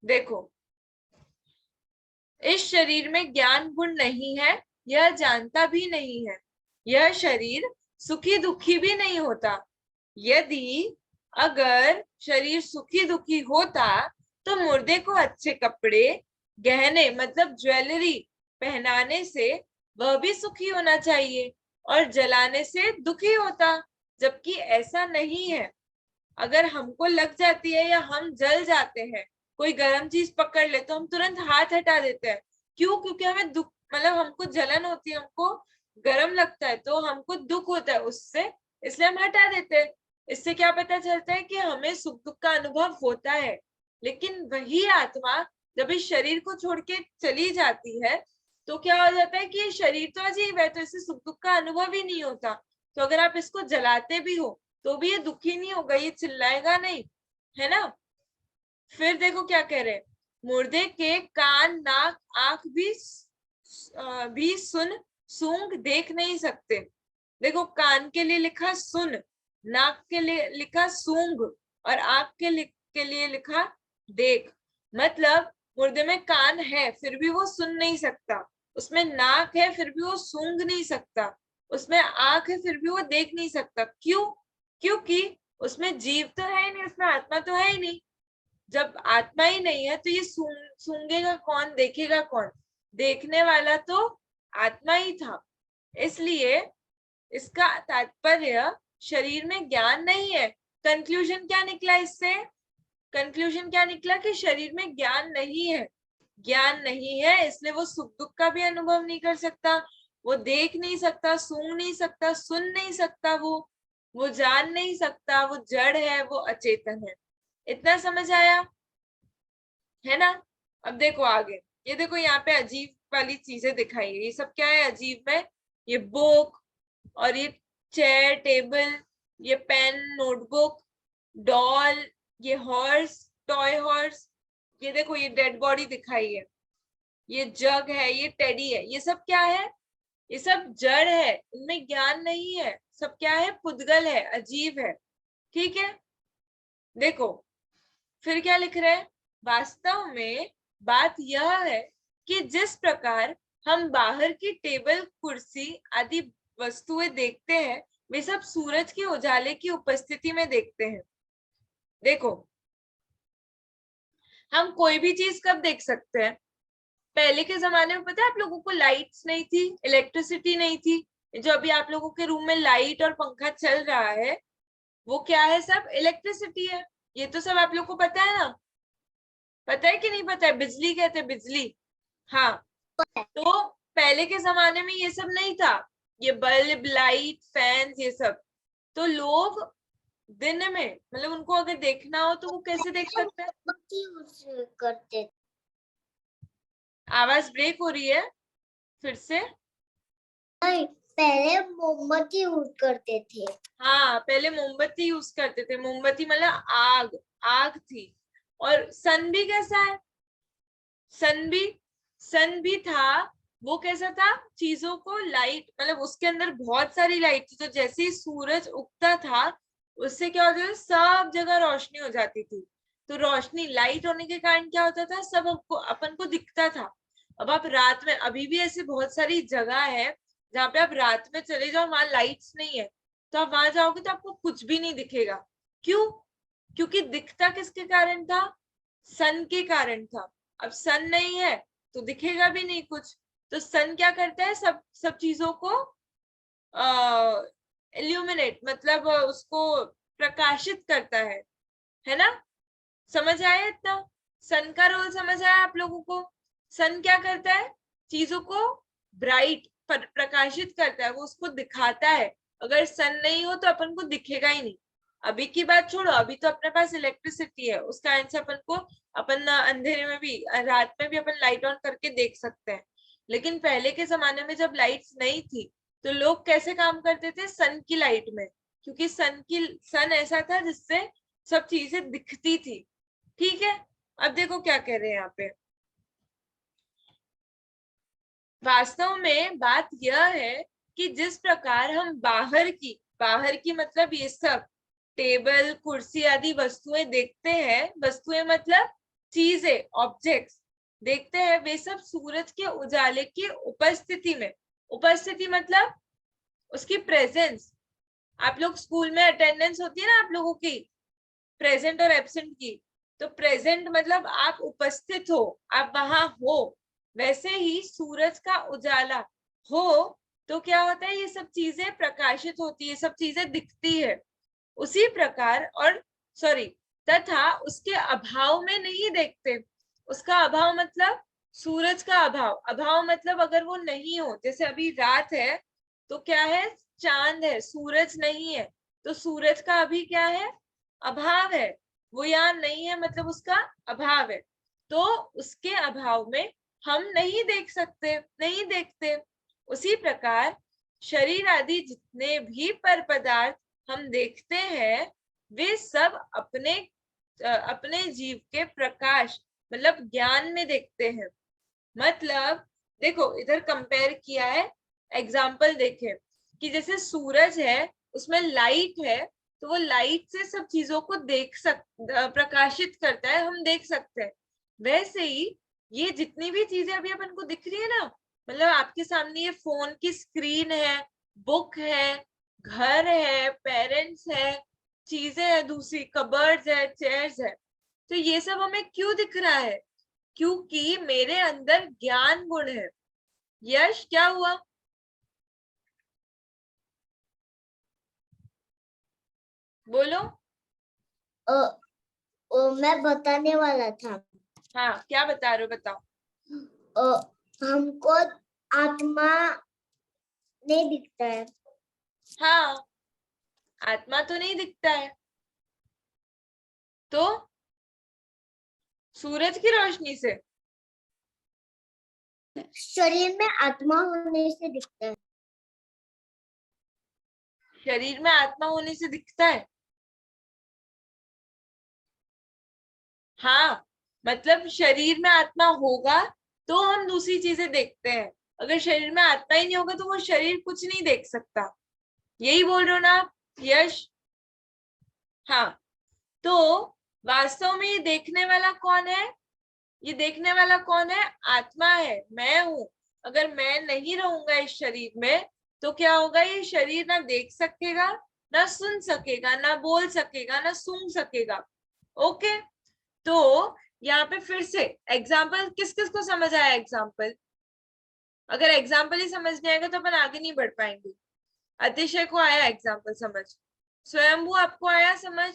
देखो, इस शरीर में ज्ञान गुण नहीं है, यह जानता भी नहीं है, यह शरीर सुखी दुखी भी नहीं होता। यदि अगर शरीर सुखी दुखी होता तो मुर्दे को अच्छे कपड़े गहने मतलब ज्वेलरी पहनाने से वह भी सुखी होना चाहिए और जलाने से दुखी होता, जबकि ऐसा नहीं है। अगर हमको लग जाती है या हम जल जाते हैं, कोई गर्म चीज पकड़ ले तो हम तुरंत हाथ हटा देते हैं। क्यों? क्योंकि हमें दुख मतलब हमको जलन होती है, हमको गर्म लगता है, तो हमको दुख होता है उससे, इसलिए हम हटा देते हैं। इससे क्या पता चलता है कि हमें सुख दुख का अनुभव होता है। लेकिन वही आत्मा जब इस शरीर को छोड़ के चली जाती है तो क्या हो जाता है कि ये शरीर तो अजीब है, तो इससे सुख दुख का अनुभव ही नहीं होता। तो अगर आप इसको जलाते भी हो तो भी ये दुखी नहीं होगा, ये चिल्लाएगा नहीं, है ना। फिर देखो क्या कह रहे हैं, मुर्दे के कान नाक आंख भी सुन सूंघ देख नहीं सकते। देखो कान के लिए लिखा सुन, नाक के लिए लिखा सूंघ और आंख के लिए लिखा देख। मतलब मुर्दे में कान है फिर भी वो सुन नहीं सकता, उसमें नाक है फिर भी वो सूंघ नहीं सकता, उसमें आंख है फिर भी वो देख नहीं सकता। क्यों? क्योंकि उसमें जीव तो है ही नहीं, उसमें आत्मा तो है ही नहीं। जब आत्मा ही नहीं है तो ये सूंघेगा कौन, देखेगा कौन? देखने वाला तो आत्मा ही था। इसलिए इसका तात्पर्य शरीर में ज्ञान नहीं है। कंक्लूजन क्या निकला इससे? कंक्लूजन क्या निकला कि शरीर में ज्ञान नहीं है। ज्ञान नहीं है इसलिए वो सुख दुख का भी अनुभव नहीं कर सकता, वो देख नहीं सकता, सूंघ नहीं सकता, सुन नहीं सकता, वो जान नहीं सकता, वो जड़ है, वो अचेतन है। इतना समझ आया है ना। अब देखो आगे, ये देखो यहाँ पे अजीब वाली चीजें दिखाई है। ये सब क्या है अजीब में? ये बुक और ये चेयर टेबल, ये पेन नोटबुक, डॉल, ये हॉर्स टॉय हॉर्स, ये देखो ये डेड बॉडी दिखाई है, ये जग है, ये टेडी है, ये सब क्या है? ये सब जड़ है, इनमें ज्ञान नहीं है। सब क्या है? पुद्गल है, अजीब है। ठीक है, देखो फिर क्या लिख रहे हैं, वास्तव में बात यह है कि जिस प्रकार हम बाहर की टेबल कुर्सी आदि वस्तुएं देखते हैं वे सब सूरज के उजाले की उपस्थिति में देखते हैं। देखो हम कोई भी चीज कब देख सकते हैं? पहले के जमाने में पता है आप लोगों को लाइट्स नहीं थी, इलेक्ट्रिसिटी नहीं थी। जो अभी आप लोगों के रूम में लाइट और पंखा चल रहा है वो क्या है? सब इलेक्ट्रिसिटी है। ये तो सब आप लोग को पता है ना? पता है कि नहीं पता है? बिजली कहते हैं, बिजली। हाँ, तो पहले के जमाने में ये सब नहीं था, ये बल्ब लाइट फैन ये सब। तो लोग दिन में मतलब उनको अगर देखना हो तो वो कैसे देख सकते हैं? मोमबत्ती करते थे। आवाज ब्रेक हो रही है फिर से। नहीं, पहले मोमबत्ती यूज करते थे। हाँ पहले मोमबत्ती यूज करते थे, मोमबत्ती मतलब आग, आग थी। और सन भी कैसा है? सन भी था, वो कैसा था? चीजों को लाइट, मतलब उसके अंदर बहुत सारी लाइट थी, तो जैसे ही सूरज उगता था उससे क्या होता था? सब जगह रोशनी हो जाती थी। तो रोशनी लाइट होने के कारण क्या होता था? सब अपन को दिखता था। अब आप रात में, अभी भी ऐसी बहुत सारी जगह है जहाँ पे आप रात में चले जाओ वहां लाइट्स नहीं है, तो आप वहां जाओगे तो आपको कुछ भी नहीं दिखेगा। क्यों? क्योंकि दिखता किसके कारण था? सन के कारण था। अब सन नहीं है तो दिखेगा भी नहीं कुछ। तो सन क्या करता है? सब सब चीजों को इल्यूमिनेट, मतलब उसको प्रकाशित करता है ना। समझ आया इतना? सन का रोल समझ आया आप लोगों को? सन क्या करता है? चीजों को ब्राइट प्रकाशित करता है, वो उसको दिखाता है। अगर सन नहीं हो तो अपन को दिखेगा ही नहीं। अभी की बात छोड़ो, अभी तो अपने पास इलेक्ट्रिसिटी है, उस कारण से अपन को, अपन अंधेरे में भी, रात में भी अपन लाइट ऑन करके देख सकते हैं। लेकिन पहले के जमाने में जब लाइट्स नहीं थी तो लोग कैसे काम करते थे? सन की लाइट में, क्योंकि सन ऐसा था जिससे सब चीजें दिखती थी। ठीक है, अब देखो क्या कह रहे हैं यहाँ पे, वास्तव में बात यह है कि जिस प्रकार हम बाहर की मतलब ये सब टेबल कुर्सी आदि वस्तुएं देखते हैं, वस्तुएं मतलब चीजें, ऑब्जेक्ट्स देखते हैं, वे सब सूरज के उजाले की उपस्थिति में, उपस्थिति मतलब उसकी प्रेजेंस। आप लोग स्कूल में अटेंडेंस होती है ना आप लोगों की, प्रेजेंट और एब्सेंट की, तो प्रेजेंट मतलब आप उपस्थित हो, आप वहां हो। वैसे ही सूरज का उजाला हो तो क्या होता है? ये सब चीजें प्रकाशित होती है, सब चीजें दिखती है। उसी प्रकार और तथा उसके अभाव में नहीं देखते। उसका अभाव मतलब सूरज का अभाव, अभाव मतलब अगर वो नहीं हो, जैसे अभी रात है तो क्या है, चांद है, सूरज नहीं है, तो सूरज का अभी क्या है, अभाव है, वो यहाँ नहीं है मतलब उसका अभाव है, तो उसके अभाव में हम नहीं देख सकते, नहीं देखते। उसी प्रकार शरीर आदि जितने भी पर पदार्थ हम देखते हैं वे सब अपने जीव के प्रकाश मतलब ज्ञान में देखते हैं। मतलब देखो इधर कंपेयर किया है, एग्जाम्पल देखे कि जैसे सूरज है उसमें लाइट है, तो वो लाइट से सब चीजों को प्रकाशित करता है, हम देख सकते हैं। वैसे ही ये जितनी भी चीजें अभी अपन को दिख रही है ना, मतलब आपके सामने ये फोन की स्क्रीन है, बुक है, घर है, पेरेंट्स है, चीजें है, दूसरी कबर्ड्स है, चेयर्स है, तो ये सब हमें क्यों दिख रहा है, क्योंकि मेरे अंदर ज्ञान गुण है। यश क्या हुआ, बोलो। मैं बताने वाला था। हाँ क्या बता रहे हो, बताओ। हमको आत्मा नहीं दिखता है। हाँ आत्मा तो नहीं दिखता है, तो सूरज की रोशनी से, शरीर में आत्मा होने से दिखता है। शरीर में आत्मा होने से दिखता है। हाँ मतलब शरीर में आत्मा होगा तो हम दूसरी चीजें देखते हैं, अगर शरीर में आत्मा ही नहीं होगा तो वो शरीर कुछ नहीं देख सकता, यही बोल रहे हो ना आप, यश। हाँ तो वास्तव में ये देखने वाला कौन है, ये देखने वाला कौन है, आत्मा है, मैं हूं। अगर मैं नहीं रहूंगा इस शरीर में तो क्या होगा, ये शरीर ना देख सकेगा, ना सुन सकेगा, ना बोल सकेगा, ना सूंघ सकेगा। ओके, तो यहाँ पे फिर से एग्जाम्पल, किस किस को समझ आया एग्जाम्पल, अगर एग्जाम्पल ही समझ नहीं आएगा तो अपन आगे नहीं बढ़ पाएंगे। अतिशय को आया एग्जाम्पल समझ, स्वयंभू आपको आया समझ,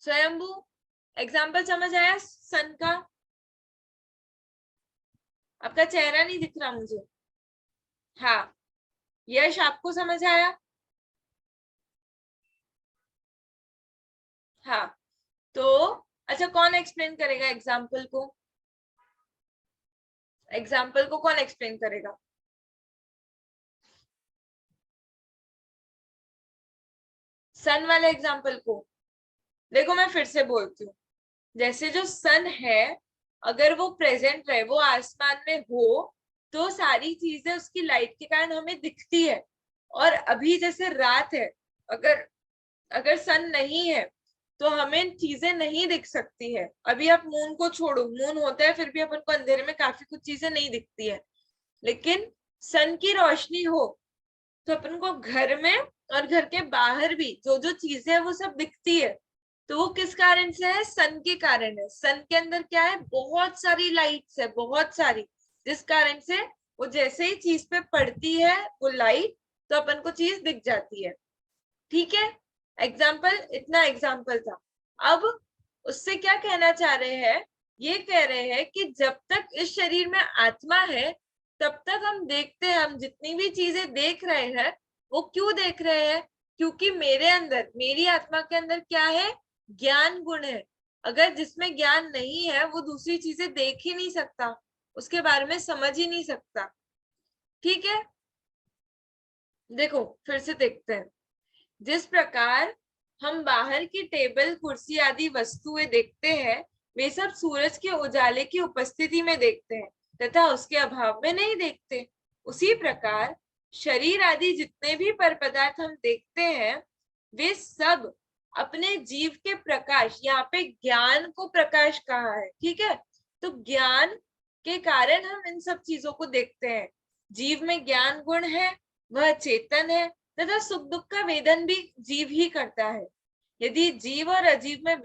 स्वयंभू एग्जाम्पल समझ आया सन का, आपका चेहरा नहीं दिख रहा मुझे। हाँ यश आपको समझ आया, हाँ तो अच्छा कौन एक्सप्लेन करेगा एग्जाम्पल को, एग्जाम्पल को कौन एक्सप्लेन करेगा, सन वाले एग्जाम्पल को। देखो मैं फिर से बोलती हूँ, जैसे जो सन है अगर वो प्रेजेंट रहे, वो आसमान में हो, तो सारी चीजें उसकी लाइट के कारण हमें दिखती है। और अभी जैसे रात है, अगर अगर सन नहीं है तो हमें चीजें नहीं दिख सकती है। अभी आप मून को छोड़ो, मून होता है फिर भी अपन को अंधेरे में काफी कुछ चीजें नहीं दिखती है, लेकिन सन की रोशनी हो तो अपन को घर में और घर के बाहर भी जो जो चीजें है वो सब दिखती है। तो वो किस कारण से है, सन के कारण है। सन के अंदर क्या है, बहुत सारी लाइट्स है, बहुत सारी, जिस कारण से वो जैसे ही चीज पे पड़ती है वो लाइट, तो अपन को चीज दिख जाती है। ठीक है, एग्जाम्पल, इतना एग्जाम्पल था। अब उससे क्या कहना चाह रहे हैं, ये कह रहे हैं कि जब तक इस शरीर में आत्मा है तब तक हम देखते हैं, हम जितनी भी चीजें देख रहे हैं वो क्यों देख रहे हैं, क्योंकि मेरे अंदर, मेरी आत्मा के अंदर क्या है, ज्ञान गुण है। अगर जिसमें ज्ञान नहीं है वो दूसरी चीजें देख ही नहीं सकता, उसके बारे में समझ ही नहीं सकता। ठीक है, देखो फिर से देखते हैं, जिस प्रकार हम बाहर की टेबल कुर्सी आदि वस्तुएं देखते हैं वे सब सूरज के उजाले की उपस्थिति में देखते हैं तथा उसके अभाव में नहीं देखते। उसी प्रकार शरीर आदि जितने भी पर पदार्थ हम देखते हैं वे सब अपने जीव के प्रकाश, यहाँ पे ज्ञान को प्रकाश कहा है, ठीक है, तो ज्ञान के कारण हम इन सब चीजों को देखते हैं। जीव में ज्ञान गुण है, वह चेतन है तथा सुख दुख का वेदन भी जीव ही करता है। यदि जीव और अजीव में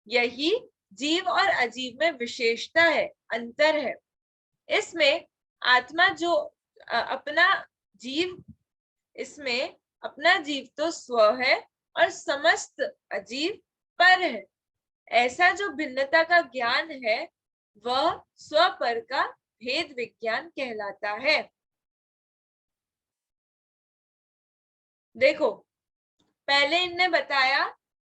यही जीव और अजीव में विशेषता है, अंतर है। इसमें आत्मा जो अपना जीव, इसमें अपना जीव तो स्व है और समस्त अजीव पर है। ऐसा जो भिन्नता का ज्ञान है वह स्वपर का भेद विज्ञान कहलाता है। देखो, पहले इनने बताया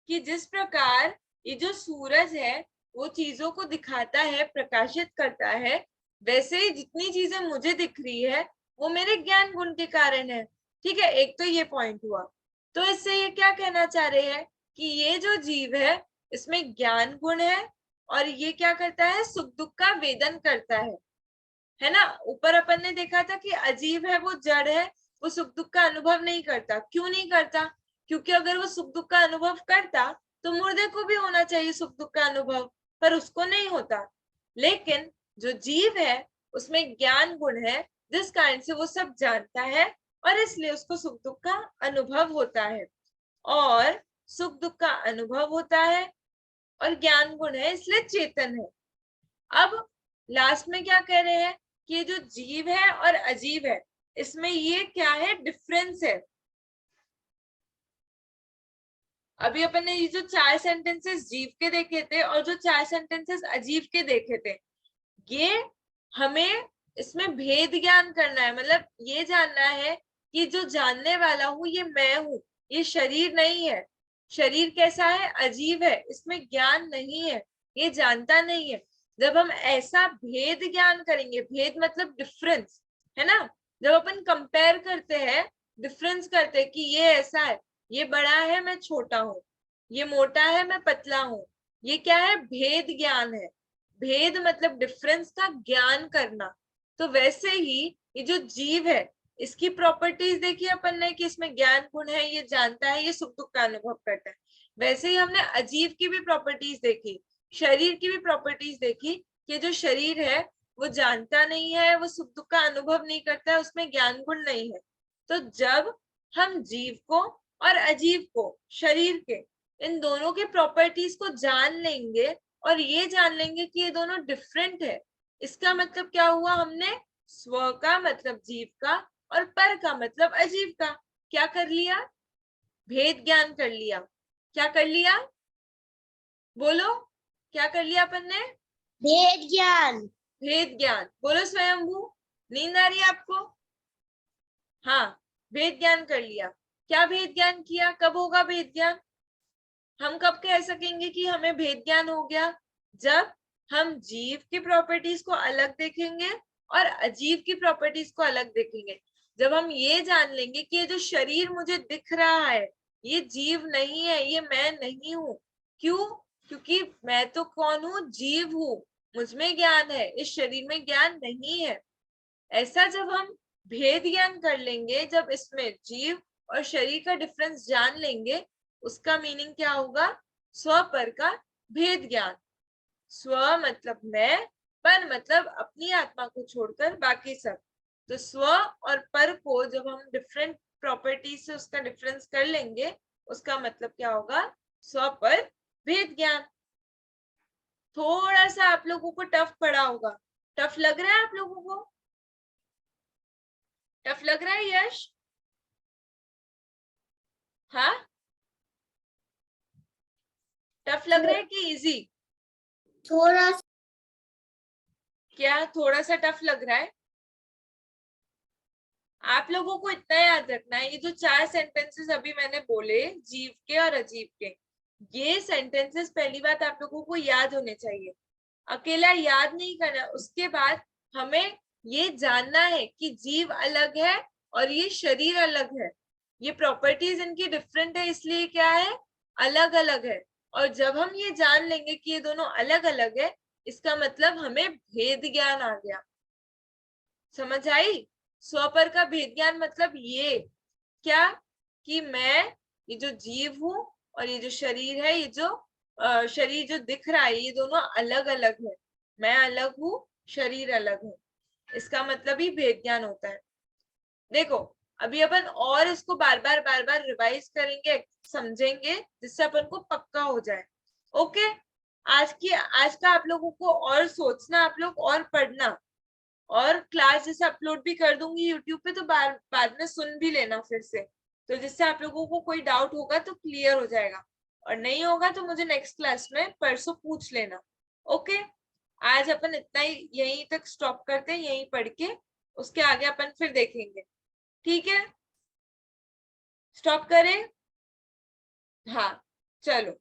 कि जिस प्रकार ये जो सूरज है वो चीजों को दिखाता है, प्रकाशित करता है, वैसे ही जितनी चीजें मुझे दिख रही है वो मेरे ज्ञान गुण के कारण है। ठीक है, एक तो ये पॉइंट हुआ। तो इससे ये क्या कहना चाह रहे हैं कि ये जो जीव है इसमें ज्ञान गुण है और ये क्या करता है, सुख दुख का वेदन करता है ना। ऊपर अपन ने देखा था कि अजीब है, वो जड़ है, वो सुख दुख का अनुभव नहीं करता। क्यों नहीं करता? क्योंकि अगर वो सुख दुख का अनुभव करता तो मुर्दे को भी होना चाहिए सुख दुख का अनुभव, पर उसको नहीं होता। लेकिन जो जीव है उसमें ज्ञान गुण है जिस कारण से वो सब जानता है और इसलिए उसको सुख दुख का अनुभव होता है। और सुख दुख का अनुभव होता है और ज्ञान गुण है इसलिए चेतन है। अब लास्ट में क्या कह रहे हैं कि ये जो जीव है और अजीव है इसमें ये क्या है, डिफरेंस है। अभी अपन ने ये जो 4 सेंटेंसेस जीव के देखे थे और जो 4 सेंटेंसेस अजीव के देखे थे, ये हमें इसमें भेद ज्ञान करना है। मतलब ये जानना है कि जो जानने वाला हूं ये मैं हूं, ये शरीर नहीं है। शरीर कैसा है, अजीब है, इसमें ज्ञान नहीं है, ये जानता नहीं है। जब हम ऐसा भेद ज्ञान करेंगे, भेद मतलब डिफरेंस है ना, जब अपन कंपेयर करते हैं, डिफरेंस करते हैं कि ये ऐसा है, ये बड़ा है, मैं छोटा हूँ, ये मोटा है, मैं पतला हूँ, ये क्या है, भेद ज्ञान है। भेद मतलब डिफरेंस का ज्ञान करना। तो वैसे ही ये जो जीव है इसकी प्रॉपर्टीज देखी अपन ने कि इसमें ज्ञान गुण है, ये जानता है, ये सुख दुख का अनुभव करता है। वैसे ही हमने अजीव की भी प्रॉपर्टीज देखी, शरीर की भी प्रॉपर्टीज देखी कि जो शरीर है वो जानता नहीं है, वो सुख दुख का अनुभव नहीं करता है, उसमें ज्ञान गुण नहीं है। तो जब हम जीव को और अजीव को, शरीर के, इन दोनों के प्रॉपर्टीज को जान लेंगे और ये जान लेंगे कि ये दोनों डिफरेंट है, इसका मतलब क्या हुआ, हमने स्व का मतलब जीव का और पर का मतलब अजीव का क्या कर लिया, भेद ज्ञान कर लिया। क्या कर लिया, बोलो, क्या कर लिया अपन ने, भेद ज्ञान। भेद ज्ञान। बोलो स्वयंभू, नींद आ रही है आपको? हाँ, भेद ज्ञान कर लिया। क्या भेद ज्ञान किया? कब होगा भेद ज्ञान? हम कब कह सकेंगे कि हमें भेद ज्ञान हो गया? जब हम जीव की प्रॉपर्टीज को अलग देखेंगे और अजीव की प्रॉपर्टीज को अलग देखेंगे। जब हम ये जान लेंगे कि ये जो शरीर मुझे दिख रहा है ये जीव नहीं है, ये मैं नहीं हूं। क्यों? क्योंकि मैं तो कौन हूं, जीव हूं, मुझमें ज्ञान है, इस शरीर में ज्ञान नहीं है। ऐसा जब हम भेद ज्ञान कर लेंगे, जब इसमें जीव और शरीर का डिफरेंस जान लेंगे, उसका मीनिंग क्या होगा, स्व पर का भेद ज्ञान। स्व मतलब मैं, पर मतलब अपनी आत्मा को छोड़कर बाकी सब। तो स्व और पर को जब हम डिफरेंट प्रॉपर्टी से उसका डिफरेंस कर लेंगे, उसका मतलब क्या होगा, स्व पर भेद ज्ञान। थोड़ा सा आप लोगों को टफ पड़ा होगा, टफ लग रहा है आप लोगों को? टफ लग रहा है यश? हाँ, टफ लग रहा है कि इजी? थोड़ा क्या थोड़ा सा टफ लग रहा है? आप लोगों को इतना याद रखना है, ये जो 4 सेंटेंसेस अभी मैंने बोले जीव के और अजीब के, ये सेंटेंसेस पहली बात आप लोगों को याद होने चाहिए। अकेला याद नहीं करना, उसके बाद हमें ये जानना है कि जीव अलग है और ये शरीर अलग है, ये प्रॉपर्टीज इनकी डिफरेंट है, इसलिए क्या है, अलग अलग है। और जब हम ये जान लेंगे कि ये दोनों अलग अलग है, इसका मतलब हमें भेद ज्ञान आ गया। समझ आई? स्वपर का भेद ज्ञान मतलब ये क्या, कि मैं ये जो जीव हूं और ये जो शरीर है, ये जो शरीर जो दिख रहा है, ये दोनों अलग अलग है। मैं अलग हूँ, शरीर अलग है, इसका मतलब ही भेद ज्ञान होता है। देखो, अभी अपन और इसको बार बार रिवाइज करेंगे, समझेंगे, जिससे अपन को पक्का हो जाए। ओके, आज का आप लोगों को और सोचना, आप लोग और पढ़ना, और क्लास जैसे अपलोड भी कर दूंगी यूट्यूब पे, तो बाद में सुन भी लेना फिर से, तो जिससे आप लोगों को कोई डाउट होगा तो क्लियर हो जाएगा। और नहीं होगा तो मुझे नेक्स्ट क्लास में परसों पूछ लेना। ओके, आज अपन इतना ही यहीं तक स्टॉप करते हैं, यहीं पढ़ के उसके आगे अपन फिर देखेंगे। ठीक है, स्टॉप करें? हाँ चलो।